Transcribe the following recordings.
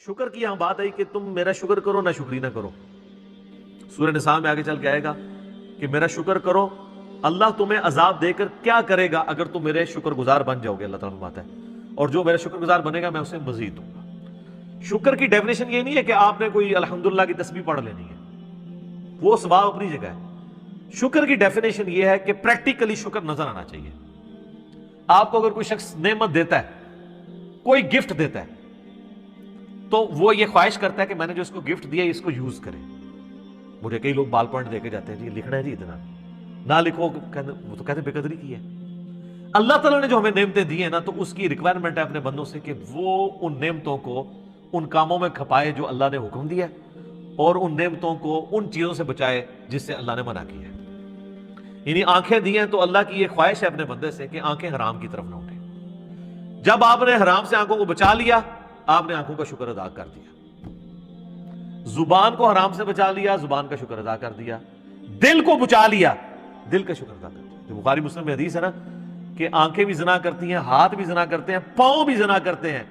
شکر کی یہاں بات آئی کہ تم میرا شکر کرو نہ شکری نہ کرو. سورہ نساء میں آگے چل کے آئے گا کہ میرا شکر کرو, اللہ تمہیں عذاب دے کر کیا کرے گا اگر تم میرے شکر گزار بن جاؤ گے. اللہ تعالیٰ فرماتا ہے اور جو میرا شکر گزار بنے گا میں اسے مزید دوں گا. شکر کی ڈیفینیشن یہ نہیں ہے کہ آپ نے کوئی الحمدللہ کی تسبیح پڑھ لینی ہے, وہ ثواب اپنی جگہ ہے. شکر کی ڈیفینیشن یہ ہے کہ پریکٹیکلی شکر نظر آنا چاہیے. آپ کو اگر کوئی شخص نعمت دیتا ہے, کوئی گفٹ دیتا ہے, تو وہ یہ خواہش کرتا ہے کہ میں نے جو اس کو گفٹ دیا اس کو یوز کرے. مجھے کئی لوگ بال پوائنٹ دے کے جاتے ہیں, جی لکھنا ہے جی اتنا, نہ لکھو وہ تو کہتے ہیں بے قدری کی ہے. اللہ تعالیٰ نے جو ہمیں نعمتیں دی ہیں نا, تو اس کی ریکوائرمنٹ ہے اپنے بندوں سے کہ وہ ان نعمتوں کو ان کاموں میں کھپائے جو اللہ نے حکم دیا ہے, اور ان نعمتوں کو ان چیزوں سے بچائے جس سے اللہ نے منع کیا ہے. یعنی آنکھیں دی ہیں تو اللہ کی یہ خواہش ہے اپنے بندے سے کہ آنکھیں حرام کی طرف نہ اٹھیں. جب آپ نے حرام سے آنکھوں کو بچا لیا, آپ نے آنکھوں کا شکر ادا کر دیا. زبان کو حرام سے بچا لیا, زبان کا شکر ادا کر دیا. دل کو بچا لیا, دل کا شکر ادا کر دیا. جو بخاری مسلم میں حدیث ہے نا کہ آنکھیں بھی زنا کرتی ہیں, ہاتھ بھی زنا کرتے ہیں, پاؤں بھی زنا کرتے ہیں,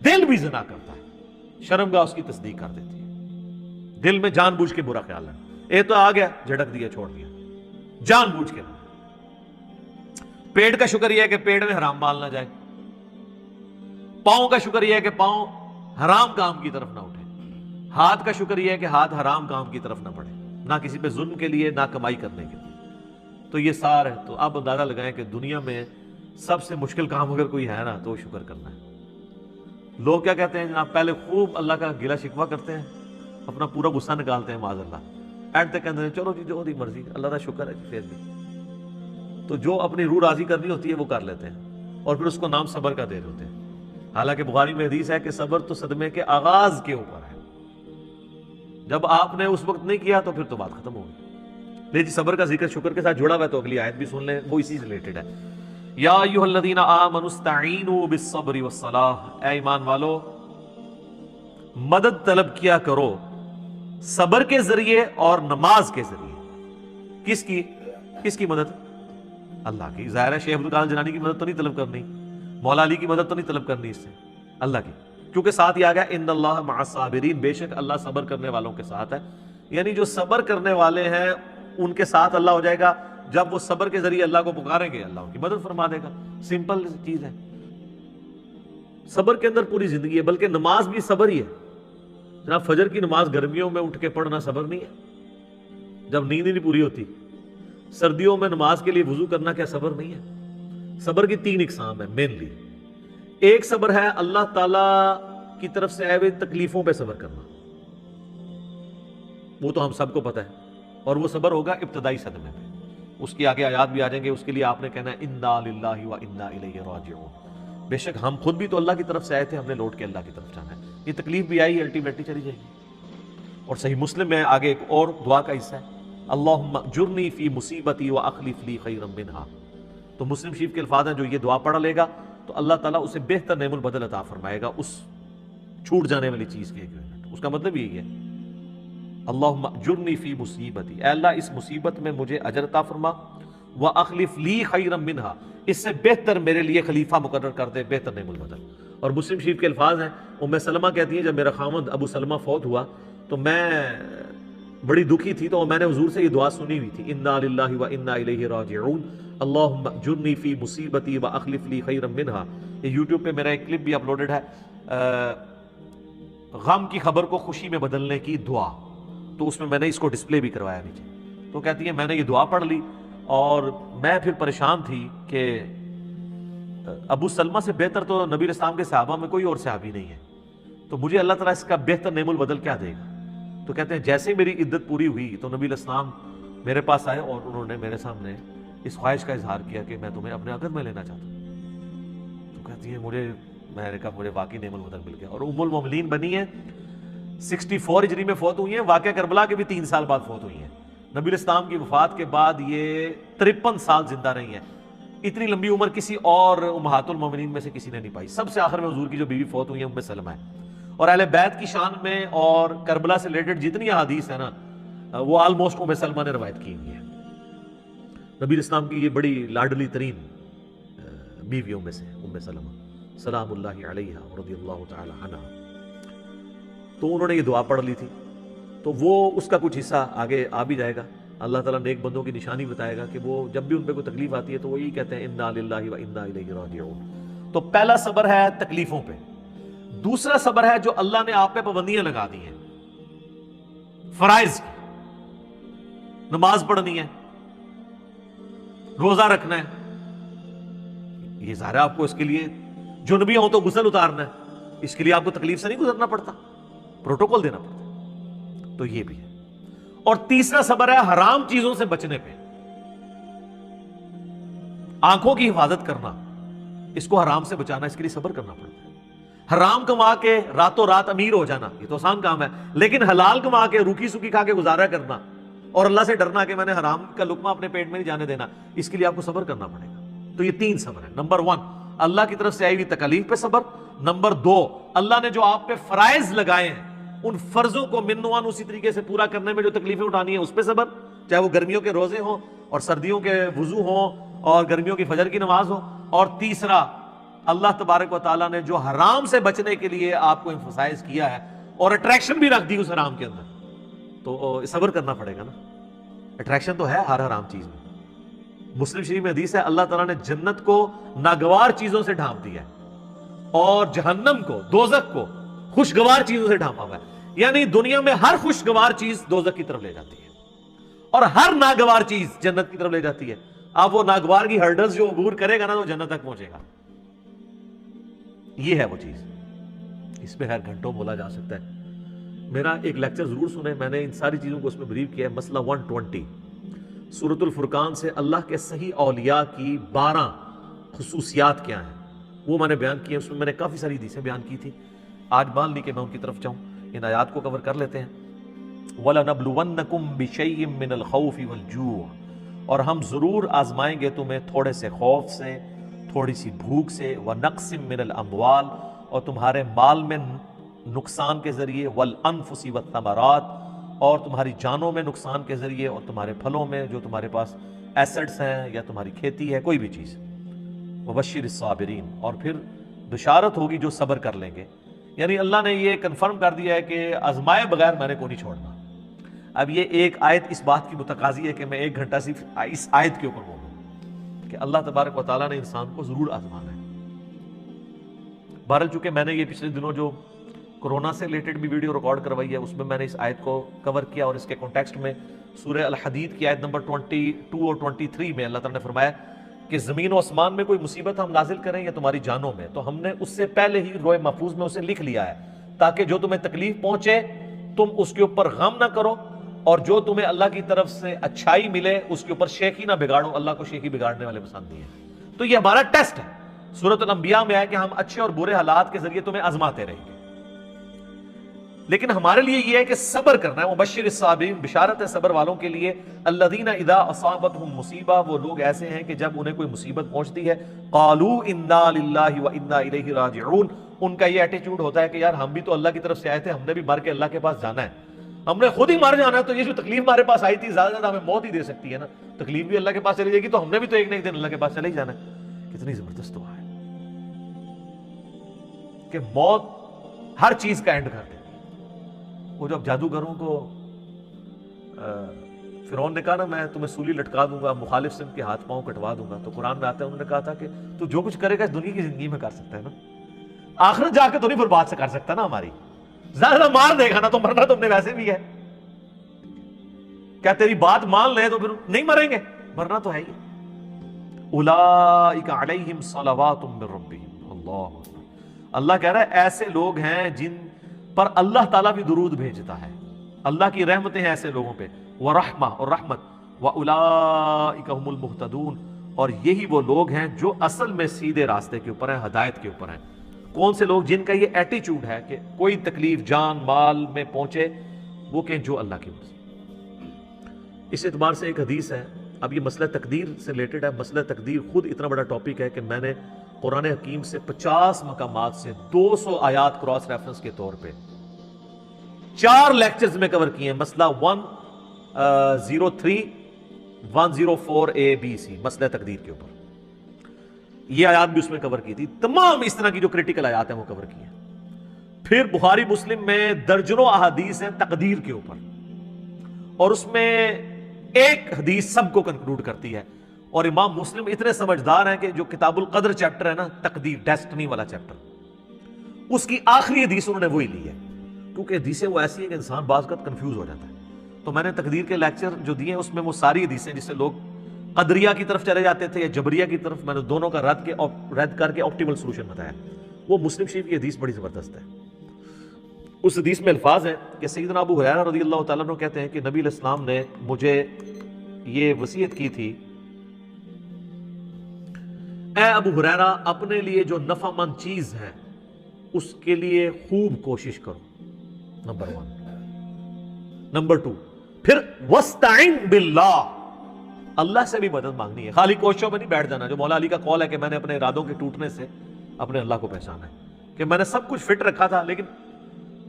دل بھی زنا کرتا ہے, شرمگاہ اس کی تصدیق کر دیتی ہے. دل میں جان بوجھ کے برا خیال ہے, اے تو آ گیا جھٹک دیا چھوڑ دیا, جان بوجھ کے. پیٹ کا شکر یہ ہے کہ پیٹ میں حرام مال نہ جائے. پاؤں کا شکر یہ ہے کہ پاؤں حرام کام کی طرف نہ اٹھے. ہاتھ کا شکر یہ ہے کہ ہاتھ حرام کام کی طرف نہ بڑھے, نہ کسی پہ ظلم کے لیے نہ کمائی کرنے کے لیے. تو یہ سار ہے. تو آپ اندازہ لگائیں کہ دنیا میں سب سے مشکل کام اگر کوئی ہے نا تو وہ شکر کرنا ہے. لوگ کیا کہتے ہیں جناب, پہلے خوب اللہ کا گلا شکوہ کرتے ہیں, اپنا پورا غصہ نکالتے ہیں معاذ اللہ, اینڈ تک کہتے ہیں چلو جی جو دی مرضی, اللہ کا شکر ہے جی پھر بھی. تو جو اپنی روح راضی کرنی ہوتی ہے وہ کر لیتے ہیں, اور پھر اس کو نام صبر کا دے دیتے ہیں. حالانکہ بخاری میں حدیث ہے کہ صبر تو صدمے کے آغاز کے اوپر ہے. جب آپ نے اس وقت نہیں کیا تو پھر تو بات ختم ہو گئی. لیکن صبر کا ذکر شکر کے ساتھ جڑا ہوا ہے, تو اگلی آیت بھی سن لیں, وہ اسی سے ریلیٹڈ ہے. یا ایھا الذین آمنوا استعینوا بالصبر والصلاۃ, اے ایمان والو مدد طلب کیا کرو صبر کے ذریعے اور نماز کے ذریعے. کس کی مدد؟ اللہ کی. ظاہر ہے شیخ عبد القادر جیلانی کی مدد تو نہیں طلب کرنی, مولا علی کی مدد تو نہیں طلب کرنی, اس سے اللہ کی, کیونکہ ساتھ ہی آ گیا ان اللہ مع الصابرین, بے شک اللہ صبر کرنے والوں کے ساتھ ہے. یعنی جو صبر کرنے والے ہیں ان کے ساتھ اللہ ہو جائے گا. جب وہ صبر کے ذریعے اللہ کو پکاریں گے اللہ ان کی مدد فرما دے گا. سمپل چیز ہے. صبر کے اندر پوری زندگی ہے. بلکہ نماز بھی صبر ہی ہے جناب. فجر کی نماز گرمیوں میں اٹھ کے پڑھنا صبر نہیں ہے جب نیند ہی نہیں پوری ہوتی. سردیوں میں نماز کے لیے وضو کرنا کیا صبر نہیں ہے؟ صبر کی 3 اقسام ہے مینلی. ایک صبر ہے اللہ تعالی کی طرف سے آئے ہوئے تکلیفوں پہ صبر کرنا, وہ تو ہم سب کو پتہ ہے, اور وہ صبر ہوگا ابتدائی صدمے پہ. اس کی آگے آیات بھی آ جائیں گے, اس کے لیے آپ نے کہنا ہے انا للہ و انا الیہ راجعون. بے شک ہم خود بھی تو اللہ کی طرف سے آئے تھے, ہم نے لوٹ کے اللہ کی طرف جانا ہے. یہ تکلیف بھی آئی, الٹیمیٹلی چلی جائے گی. اور صحیح مسلم میں آگے ایک اور دعا کا حصہ ہے, اللہم اجرنی فی مصیبتی واخلف لی خیرا منہا. تو مسلم شریف کے الفاظ ہیں, جو یہ دعا پڑھ لے گا تو اللہ تعالیٰ اسے بہتر نعم البدل عطا فرمائے گا اس چھوٹ جانے والی چیز کے ایکویولنٹ. اس کا مطلب یہی ہے اللہم اجرنی فی مصیبتی, اے اللہ اس مصیبت میں مجھے اجر عطا فرما, واخلف لی خیرا منہا, اس سے بہتر میرے لیے خلیفہ مقرر کر دے, بہتر نعم البدل. اور مسلم شریف کے الفاظ ہیں, ام سلمہ کہتی ہیں جب میرا خاوند ابو سلمہ فوت ہوا تو میں بڑی دکھی تھی, تو میں نے حضور سے یہ دعا سنی ہوئی تھی, انا للہ و انا الیہ راجعون اللہم اجرنی فی مصیبتی واخلف لی خیرا منہا. یہ یوٹیوب پہ میرا ایک کلپ بھی اپلوڈڈ ہے, غم کی خبر کو خوشی میں بدلنے کی دعا. تو اس میں میں نے اس کو ڈسپلے بھی کروایا نیچے. تو کہتی ہیں میں نے یہ دعا پڑھ لی اور میں پھر پریشان تھی کہ ابو سلمہ سے بہتر تو نبی اسلام کے صحابہ میں کوئی اور صحابی نہیں ہے, تو مجھے اللہ تعالیٰ اس کا بہتر نعم البدل کیا دے گا. تو کہتے ہیں جیسے میری عدت پوری ہوئی تو نبی اسلام میرے پاس آئے اور انہوں نے میرے سامنے اس خواہش کا اظہار کیا کہ میں تمہیں اپنے عقد میں لینا چاہتا ہوں. تو کہتی ہے میں نے کہا مجھے واقعی نعم البدل مل گیا. اور ام المومنین بنی ہیں 64 ہجری میں فوت ہوئی ہیں, واقعہ کربلا کے بھی 3 سال بعد فوت ہوئی ہیں. نبی اسلام کی وفات کے بعد یہ 53 سال زندہ رہی ہیں. اتنی لمبی عمر کسی اور امہات المومنین میں سے کسی نے نہیں پائی. سب سے آخر میں حضور کی جو بیوی فوت ہوئی ہیں ام سلمہ ہے. اور اہل بیت کی شان میں اور کربلا سے ریلیٹڈ جتنی احادیث ہیں نا, وہ آلموسٹ ام سلمہ نے روایت کی ہوئی ہے. نبی اسلام کی یہ بڑی لاڈلی ترین بیویوں میں سے ام سلمہ سلام اللہ علیہا رضی اللہ تعالی عنہا. تو انہوں نے یہ دعا پڑھ لی تھی، تو وہ اس کا کچھ حصہ آگے آ بھی جائے گا۔ اللہ تعالیٰ نیک بندوں کی نشانی بتائے گا کہ وہ جب بھی ان پہ کوئی تکلیف آتی ہے تو وہ یہی کہتے ہیں انا للہ و انا الیہ راجعون۔ تو پہلا صبر ہے تکلیفوں پہ۔ دوسرا صبر ہے جو اللہ نے آپ پہ پابندیاں لگا دی ہیں، فرائض کی، نماز پڑھنی ہے، روزہ رکھنا ہے، یہ ظاہر ہے آپ کو اس کے لیے جنبی ہو تو غسل اتارنا ہے، اس کے لیے آپ کو تکلیف سے نہیں گزرنا پڑتا، پروٹوکول دینا پڑتا، تو یہ بھی ہے۔ اور تیسرا صبر ہے حرام چیزوں سے بچنے پہ، آنکھوں کی حفاظت کرنا، اس کو حرام سے بچانا، اس کے لیے صبر کرنا پڑتا ہے۔ حرام کما کے راتوں رات امیر ہو جانا یہ تو آسان کام ہے، لیکن حلال کما کے روکھی سوکھی کھا کے گزارا کرنا اور اللہ سے ڈرنا کہ میں نے حرام کا لقمہ اپنے پیٹ میں نہیں جانے دینا، اس کے لیے آپ کو صبر کرنا پڑے گا۔ تو یہ تین صبر ہے۔ نمبر 1 اللہ کی طرف سے آئی ہوئی تکالیف پہ صبر، نمبر 2 اللہ نے جو آپ پہ فرائض لگائے ہیں ان فرضوں کو منوان اسی طریقے سے پورا کرنے میں جو تکلیفیں اٹھانی ہیں اس پہ صبر، چاہے وہ گرمیوں کے روزے ہوں اور سردیوں کے وضو ہوں اور گرمیوں کی فجر کی نماز ہو، اور تیسرا اللہ تبارک و تعالیٰ نے جو حرام سے بچنے کے لیے آپ کو ایمفسائز کیا ہے اور اٹریکشن بھی رکھ دی اس حرام کے اندر، تو صبر کرنا پڑے گا نا۔ اٹریکشن تو ہے ہر حرام چیز میں۔ مسلم شریف میں حدیث ہے اللہ تعالیٰ نے جنت کو ناگوار چیزوں سے ڈھانپ دیا ہے اور جہنم کو، دوزخ کو خوشگوار چیزوں سے ڈھانپا ہوا ہے، یعنی دنیا میں ہر خوشگوار چیز دوزخ کی طرف لے جاتی ہے اور ہر ناگوار چیز جنت کی طرف لے جاتی ہے۔ اب وہ ناگوار کی ہرڈلز جو عبور کرے گا نا تو جنت تک پہنچے گا، یہ ہے وہ چیز۔ اس پہ خیر گھنٹوں بولا جا سکتا ہے، میرا ایک لیکچر ضرور سنیں، میں نے ان ساری چیزوں کو اس میں بریف کیا ہے۔ مسئلہ 120 سورۃ الفرقان سے اللہ کے صحیح اولیاء کی 12 خصوصیات کیا ہیں وہ میں نے بیان کیا، اس میں میں نے کافی ساری حدیثیں بیان کی تھی، آج مان لی کہ میں ان کی طرف جاؤں، ان آیات کو کور کر لیتے ہیں۔ وَلَنَبْلُوَنَّكُمْ بِشَيْءٍ مِّنَ الْخَوْفِ وَالْجُوعِ، اور ہم ضرور آزمائیں گے تمہیں تھوڑے سے خوف سے، تھوڑی سی بھوک سے، وَنَقْصٍ مِّنَ الْأَمْوَالِ، اور تمہارے مال میں نقصان کے ذریعے، وَالْأَنفُسِ وَالثَّمَرَاتِ، اور تمہاری جانوں میں نقصان کے ذریعے، اور تمہارے پھلوں میں جو تمہارے پاس ایسٹس ہیں یا تمہاری کھیتی ہے کوئی بھی چیز۔ وَبَشِّرِ الصَّابِرِينَ، اور پھر بشارت ہوگی جو صبر کر لیں گے، یعنی اللہ نے یہ کنفرم کر دیا ہے کہ آزمائے بغیر میں نے کو نہیں چھوڑنا۔ اب یہ ایک آیت اس بات کی متقاضی ہے کہ میں 1 گھنٹہ صرف اس آیت کے اوپر بولوں کہ اللہ تبارک و تعالیٰ نے انسان کو ضرور آزمانا ہے۔ بہرحال چونکہ میں نے یہ پچھلے دنوں جو کورونا سے ریلیٹڈ بھی ویڈیو ریکارڈ کروائی ہے اس میں نے اس آیت کو کور کیا، اور اس کے کانٹیکسٹ میں سورہ الحدید کی آیت نمبر 22 اور 23 میں اللہ تعالیٰ نے فرمایا کہ زمین و آسمان میں کوئی مصیبت ہم نازل کریں یا تمہاری جانوں میں تو ہم نے اس سے پہلے ہی لوح محفوظ میں اسے لکھ لیا ہے، تاکہ جو تمہیں تکلیف پہنچے تم اس کے اوپر غم نہ کرو، اور جو تمہیں اللہ کی طرف سے اچھائی ملے اس کے اوپر شیخی نہ بگاڑو، اللہ کو شیخی بگاڑنے والے پسند نہیں ہیں۔ تو یہ ہمارا ٹیسٹ ہے، سورۃ الانبیاء میں ہے کہ ہم اچھے اور برے حالات کے ذریعے تمہیں آزماتے رہیں گے، لیکن ہمارے لیے یہ ہے کہ صبر کرنا ہے۔ وبشر الصابرین، بشارت ہے صبر والوں کے لیے۔ الذین اذا اصابتهم مصیبہ، وہ لوگ ایسے ہیں کہ جب انہیں کوئی مصیبت پہنچتی ہے قالوا انا للہ وانا الیہ راجعون، ان کا یہ ایٹیچیوڈ ہوتا ہے کہ یار ہم بھی تو اللہ کی طرف سے آئے تھے، ہم نے بھی مر کے اللہ کے پاس جانا ہے، ہم نے خود ہی مر جانا ہے، تو یہ جو تکلیف ہمارے پاس آئی تھی زیادہ سے زیادہ ہمیں موت ہی دے سکتی ہے نا، تکلیف بھی اللہ کے پاس چلی جائے گی تو ہم نے بھی تو ایک نہ ایک دن اللہ کے پاس چلے ہی جانا ہے۔ کتنی زبردست دعا ہے کہ موت ہر چیز کا اینڈ کر دے۔ وہ جب جادوگروں کو فرعون نے کہا نا میں تمہیں سولی لٹکا دوں گا، مخالف سے ان کے ہاتھ پاؤں کٹوا دوں گا، تو قرآن میں آتا ہے انہوں نے کہا تھا کہ تو جو کچھ کرے گا اس دنیا کی زندگی میں کر سکتا ہے نا، آخرت جا کے تو نہیں برباد سے کر سکتا نا ہماری، زیادہ مار دے گا نا تو مرنا تم نے ویسے بھی ہے، کیا تیری بات مان لے تو پھر نہیں مریں گے، مرنا تو ہے ہی۔ اولئک علیہم صلوات من ربہم، اللہ اللہ کہہ رہا ہے ایسے لوگ ہیں جن پر اللہ تعالیٰ بھی درود بھیجتا ہے، اللہ کی رحمتیں ہیں ایسے لوگوں پہ، ورحمہ اور رحمت، واولئک هم المہتدون، اور یہی وہ لوگ ہیں جو اصل میں سیدھے راستے کے اوپر ہیں، ہدایت کے اوپر ہیں۔ کون سے لوگ؟ جن کا یہ ایٹیچیوڈ ہے کہ کوئی تکلیف جان مال میں پہنچے وہ کہیں جو اللہ کی مرضی۔ اس اعتبار سے ایک حدیث ہے، اب یہ مسئلہ تقدیر سے ریلیٹڈ ہے، مسئلہ تقدیر خود اتنا بڑا ٹاپک ہے کہ میں نے قرآن حکیم سے 50 مقامات سے 200 آیات کراس ریفرنس کے طور پہ 4 لیکچرز میں کور کیے ہیں۔ مسئلہ 103 104 A B C مسئلہ تقدیر کے اوپر، یہ آیات بھی اس میں کور کی تھی، تمام اس طرح کی جو کریٹیکل آیات ہیں وہ کور کی ہیں۔ پھر بخاری مسلم میں درجنوں احادیث ہیں تقدیر کے اوپر، اور اس میں ایک حدیث سب کو کنکلوڈ کرتی ہے، اور امام مسلم اتنے سمجھدار ہیں کہ جو کتاب القدر چیپٹر ہے نا، تقدیر ڈیسٹنی والا چیپٹر، اس کی آخری حدیث انہوں نے وہی لی ہے، کیونکہ حدیثیں وہ ایسی ہیں کہ انسان بعض اوقات کنفیوز ہو جاتا ہے۔ تو میں نے تقدیر کے لیکچر جو دیے اس میں وہ ساری حدیثیں جس سے لوگ قدریہ کی طرف چلے جاتے تھے یا جبریہ کی طرف، میں نے دونوں کا رد کر کے آپٹیمل سولوشن بتایا۔ وہ مسلم شریف کی حدیث بڑی زبردست ہے۔ اس حدیث میں الفاظ ہیں کہ سیدنا ابو ہریرہ رضی اللہ تعالیٰ عنہ کہتے ہیں کہ نبی علیہ السلام نے مجھے یہ وصیت کی تھی، اے ابو ہریرہ اپنے لیے جو نفع مند چیز ہے اس کے لیے خوب کوشش کرو، نمبر 1۔ نمبر 2، پھر وَاسْتَعِنْ بِاللَّهِ، اللہ سے بھی مدد مانگنی ہے، خالی کوششوں میں نہیں بیٹھ جانا۔ جو مولا علی کا قول ہے کہ میں نے اپنے ارادوں کے ٹوٹنے سے اپنے اللہ کو پہچانا ہے، کہ میں نے سب کچھ فٹ رکھا تھا لیکن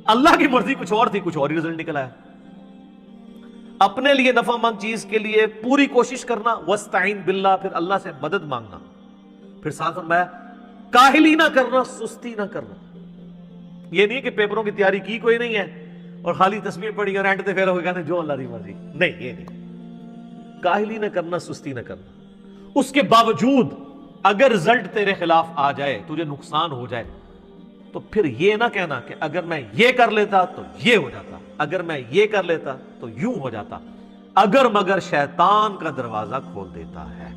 اللہ کی مرضی کچھ اور تھی، کچھ اور ہی رزلٹ نکل آیا۔ اپنے لیے نفع مند چیز کے لیے پوری کوشش کرنا، وَاسْتَعِنْ بِاللَّهِ، پھر اللہ سے مدد مانگنا، پھر ساتھ فرمایا کاہلی نہ کرنا، سستی نہ کرنا۔ یہ نہیں کہ پیپروں کی تیاری کی کوئی نہیں ہے اور خالی تسبیح پڑھی اور اینڈ تے پھر ہو کہتے جو اللہ دی مرضی، نہیں، یہ نہیں۔ کاہلی نہ کرنا، سستی نہ کرنا، اس کے باوجود اگر رزلٹ تیرے خلاف آ جائے، تجھے نقصان ہو جائے، تو پھر یہ نہ کہنا کہ اگر میں یہ کر لیتا تو یہ ہو جاتا، اگر میں یہ کر لیتا تو یوں ہو جاتا، اگر مگر شیطان کا دروازہ کھول دیتا ہے۔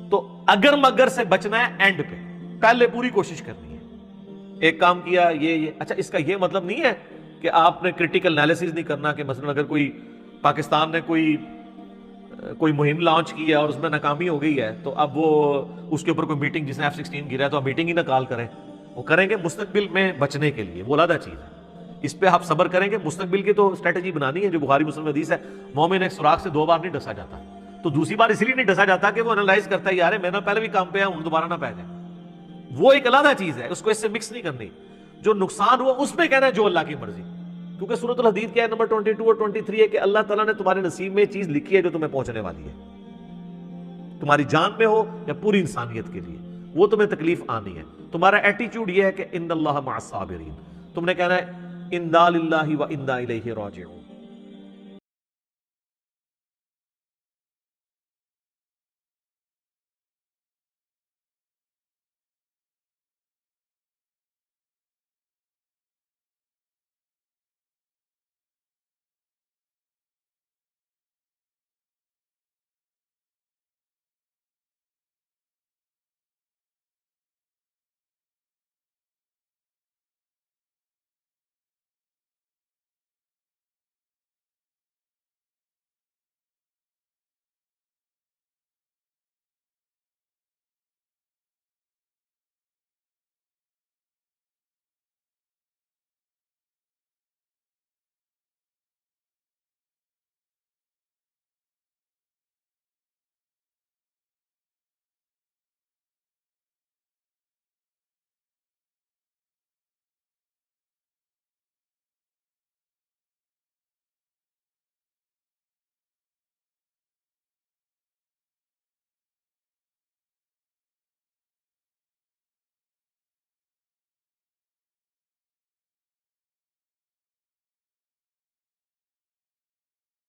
تو اگر مگر سے بچنا ہے اینڈ پہ، پہلے پوری کوشش کرنی ہے۔ ایک کام کیا یہ اچھا، اس کا یہ مطلب نہیں ہے کہ آپ نے کرٹیکل انالیسز نہیں کرنا، کہ مثلا اگر کوئی پاکستان نے کوئی مہم لانچ کی ہے اور اس میں ناکامی ہو گئی ہے تو اب وہ اس کے اوپر کوئی میٹنگ، جس نے F-16 گرا ہے تو آپ میٹنگ ہی نہ کال کریں، وہ کریں گے مستقبل میں بچنے کے لیے، وہ علیحدہ چیز ہے۔ اس پہ آپ صبر کریں گے، مستقبل کی تو اسٹریٹجی بنانی ہے، جو بخاری مسلم حدیث ہے، مومن ایک سوراخ سے 2 بار نہیں ڈسا جاتا، تو دوسری بار اس لیے نہیں ڈسا جاتا کہ وہ انالائز کرتا ہے یار میں نے پہلے بھی کام پہ ہوں، دوبارہ نہ پہ جائے، وہ ایک علیحدہ چیز ہے، اس کو اس سے مکس نہیں کرنی۔ جو نقصان ہوا اس میں کہنا ہے جو اللہ کی مرضی، کیونکہ سورۃ الحدید کیا ہے نمبر 22 اور 23 ہے کہ اللہ تعالیٰ نے تمہارے نصیب میں چیز لکھی ہے جو تمہیں پہنچنے والی ہے، تمہاری جان میں ہو یا پوری انسانیت کے لیے، وہ تمہیں تکلیف آنی ہے۔ تمہارا ایٹیچیوڈ یہ ہے کہ ان اللہ مع الصابرین، تم نے کہنا ہے انا للہ و انا الیہ راجعون۔